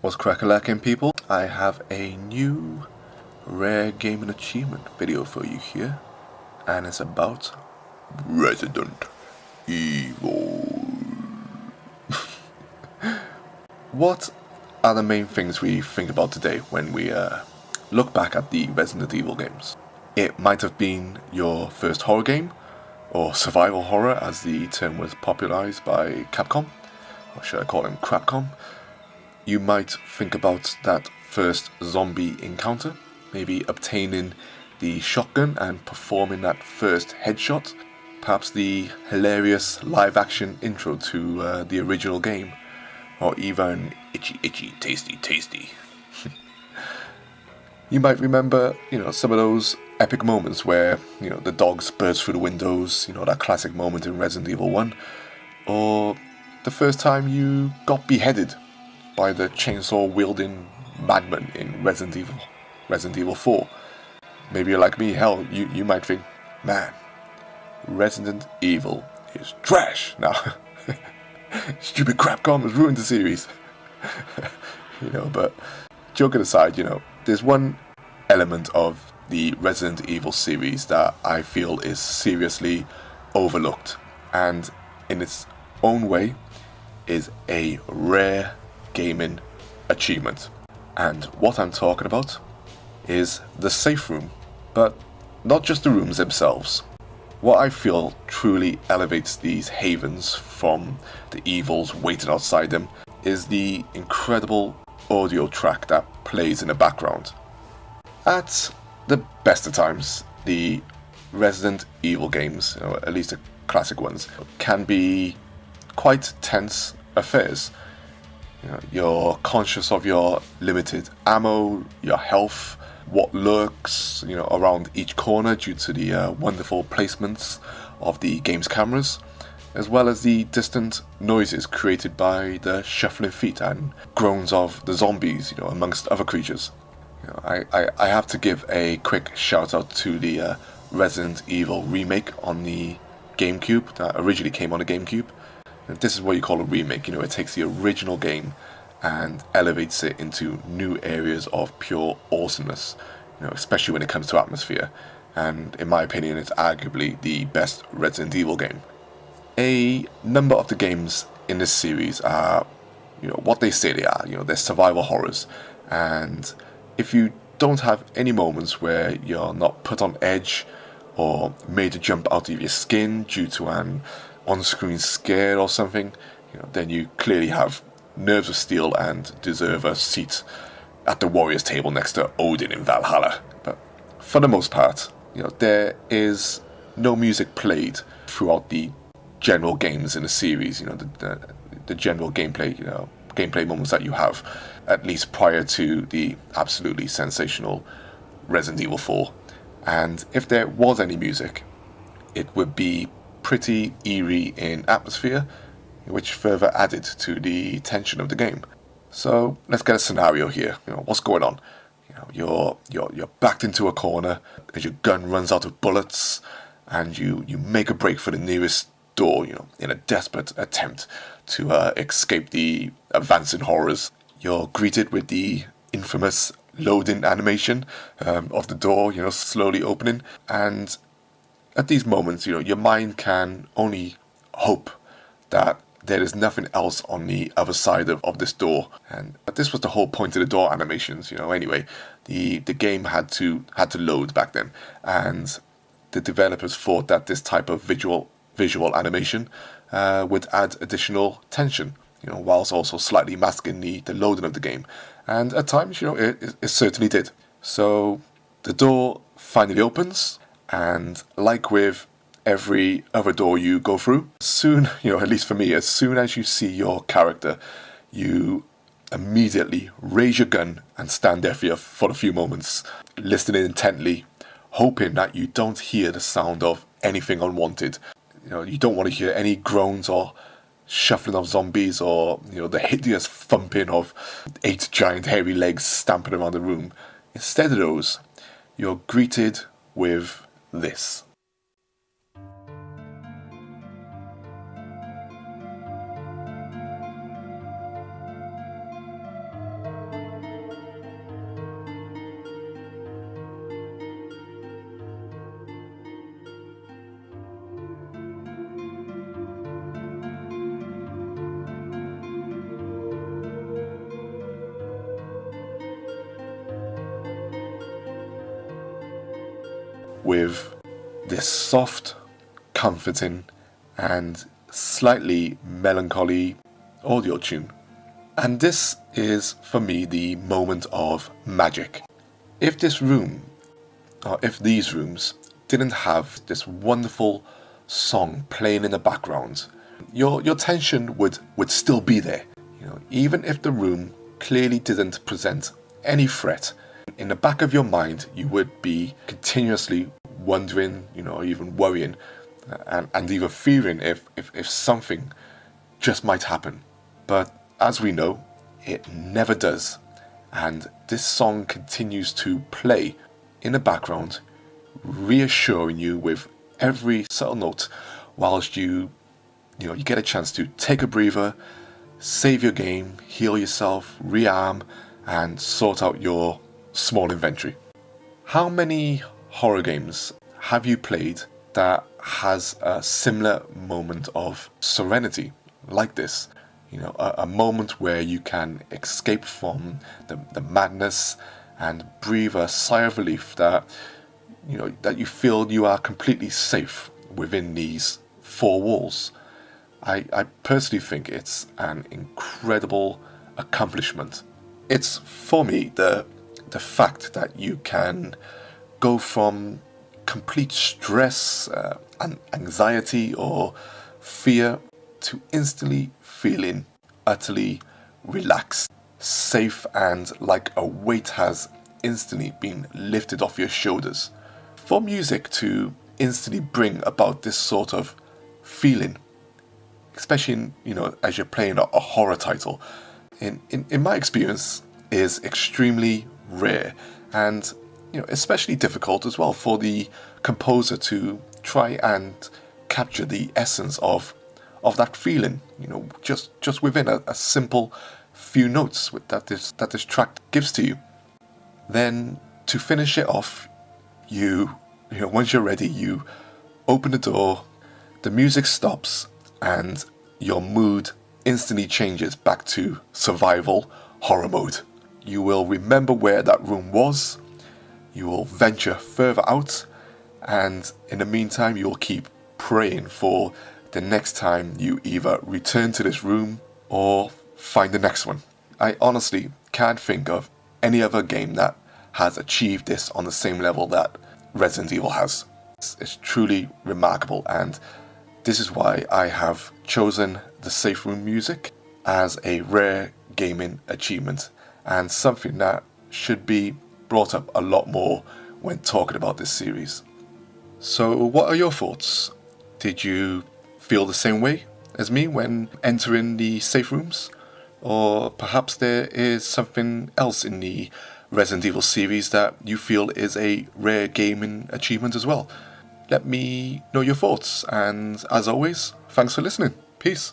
What's crack-a-lackin', people? I have a new rare gaming achievement video for you here, and it's about Resident Evil. What are the main things we think about today when we look back at the Resident Evil games? It might have been your first horror game, or survival horror as the term was popularized by Capcom, or should I call them Crapcom. You might think about that first zombie encounter, maybe obtaining the shotgun and performing that first headshot, perhaps the hilarious live-action intro to the original game, or even itchy, itchy, tasty, tasty. You might remember, some of those epic moments where, the dogs burst through the windows, that classic moment in Resident Evil 1, or the first time you got beheaded by the chainsaw-wielding madman in Resident Evil 4. Maybe you're like me, hell, you might think, man, Resident Evil is trash. Now, stupid Crapcom has ruined the series. But joking aside, there's one element of the Resident Evil series that I feel is seriously overlooked, and in its own way is a rare gaming achievement. And what I'm talking about is the safe room, but not just the rooms themselves. What I feel truly elevates these havens from the evils waiting outside them is the incredible audio track that plays in the background. At the best of times, the Resident Evil games, at least the classic ones, can be quite tense affairs. You're conscious of your limited ammo, your health, what lurks, around each corner due to the wonderful placements of the game's cameras, as well as the distant noises created by the shuffling feet and groans of the zombies, amongst other creatures. I have to give a quick shout out to the Resident Evil remake on the GameCube that originally came on the GameCube. This is what you call a remake. It takes the original game and elevates it into new areas of pure awesomeness, especially when it comes to atmosphere. And in my opinion, it's arguably the best Resident Evil game. A number of the games in this series are, what they say they are. They're survival horrors. And if you don't have any moments where you're not put on edge or made to jump out of your skin due to an on-screen scare or something, then you clearly have nerves of steel and deserve a seat at the warrior's table next to Odin in Valhalla. But for the most part, there is no music played throughout the general games in the series. The general gameplay moments that you have, at least prior to the absolutely sensational Resident Evil 4. And if there was any music, it would be pretty eerie in atmosphere, which further added to the tension of the game. So let's get a scenario here. What's going on? You're backed into a corner as your gun runs out of bullets, and you make a break for the nearest door. In a desperate attempt to escape the advancing horrors. You're greeted with the infamous loading animation of the door, slowly opening, and at these moments, your mind can only hope that there is nothing else on the other side of this door. But this was the whole point of the door animations, anyway. The game had to load back then, and the developers thought that this type of visual animation would add additional tension, whilst also slightly masking the loading of the game. And at times, it certainly did. So the door finally opens, and like with every other door you go through, soon, at least for me, as soon as you see your character, you immediately raise your gun and stand there for a few moments, listening intently, hoping that you don't hear the sound of anything unwanted. You don't want to hear any groans or shuffling of zombies or, the hideous thumping of 8 giant hairy legs stamping around the room. Instead of those, you're greeted with this. with this soft, comforting, and slightly melancholy audio tune. And this is, for me, the moment of magic. If this room, or if these rooms, didn't have this wonderful song playing in the background, your tension would still be there. Even if the room clearly didn't present any threat, in the back of your mind, you would be continuously wondering, or even worrying, and even fearing if something just might happen. But as we know, it never does. And this song continues to play in the background, reassuring you with every subtle note, whilst you get a chance to take a breather, save your game, heal yourself, rearm, and sort out your small inventory. How many horror games have you played that has a similar moment of serenity like this? A moment where you can escape from the madness and breathe a sigh of relief that you feel you are completely safe within these four walls. I personally think it's an incredible accomplishment. It's, for me, the fact that you can go from complete stress and anxiety or fear to instantly feeling utterly relaxed, safe, and like a weight has instantly been lifted off your shoulders. For music to instantly bring about this sort of feeling, especially as you're playing a horror title, in my experience, is extremely rare, and especially difficult as well for the composer to try and capture the essence of that feeling, just within a simple few notes that this track gives to you. Then to finish it off, once you're ready, you open the door, the music stops, and your mood instantly changes back to survival horror mode. You will remember where that room was, you will venture further out, and in the meantime you will keep praying for the next time you either return to this room or find the next one. I honestly can't think of any other game that has achieved this on the same level that Resident Evil has. It's truly remarkable, and this is why I have chosen the safe room music as a rare gaming achievement and something that should be brought up a lot more when talking about this series. So what are your thoughts? Did you feel the same way as me when entering the safe rooms? Or perhaps there is something else in the Resident Evil series that you feel is a rare gaming achievement as well? Let me know your thoughts, and as always, thanks for listening. Peace.